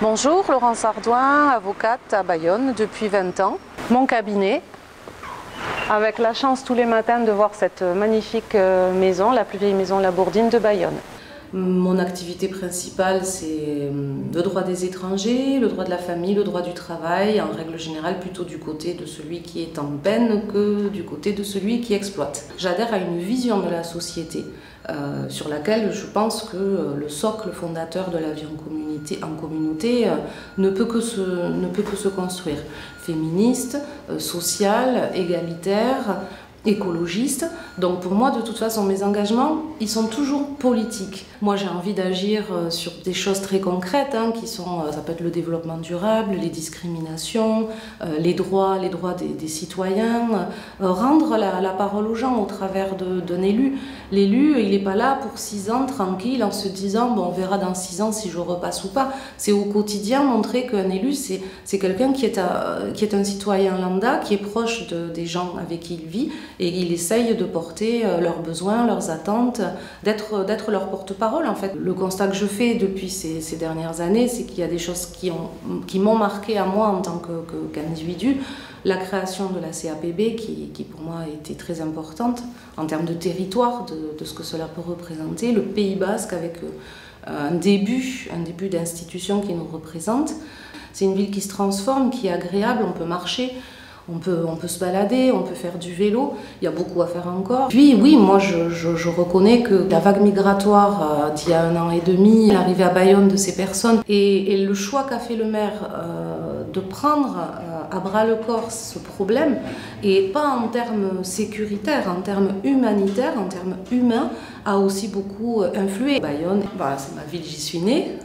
Bonjour, Laurence Ardouin, avocate à Bayonne depuis 20 ans. Mon cabinet, avec la chance tous les matins de voir cette magnifique maison, la plus vieille maison labourdine de Bayonne. Mon activité principale, c'est le droit des étrangers, le droit de la famille, le droit du travail, en règle générale plutôt du côté de celui qui est en peine que du côté de celui qui exploite. J'adhère à une vision de la société sur laquelle je pense que le socle fondateur de la vie en communauté ne peut que se construire. Féministe, sociale, égalitaire, écologiste. Donc pour moi, de toute façon, mes engagements, ils sont toujours politiques. Moi, j'ai envie d'agir sur des choses très concrètes, qui sont, ça peut être le développement durable, les discriminations, les droits des citoyens, rendre la parole aux gens au travers d'un élu. L'élu, il n'est pas là pour 6 ans tranquille en se disant, bon, on verra dans 6 ans si je repasse ou pas. C'est au quotidien montrer qu'un élu, c'est quelqu'un qui est un citoyen lambda, qui est proche des gens avec qui il vit, et il essaye de porter leurs besoins, leurs attentes, d'être leur porte-parole en fait. Le constat que je fais depuis ces dernières années, c'est qu'il y a des choses qui m'ont marqué à moi en tant qu'individu. La création de la CAPB qui pour moi a été très importante en termes de territoire, de ce que cela peut représenter. Le Pays Basque avec un début d'institution qui nous représente. C'est une ville qui se transforme, qui est agréable, on peut marcher. On peut se balader, on peut faire du vélo, il y a beaucoup à faire encore. Puis oui, moi je reconnais que la vague migratoire d'il y a 1 an et demi, l'arrivée à Bayonne de ces personnes et le choix qu'a fait le maire de prendre à bras le corps ce problème, et pas en termes sécuritaires, en termes humanitaires, en termes humains, a aussi beaucoup influé. Bayonne, c'est ma ville, j'y suis née.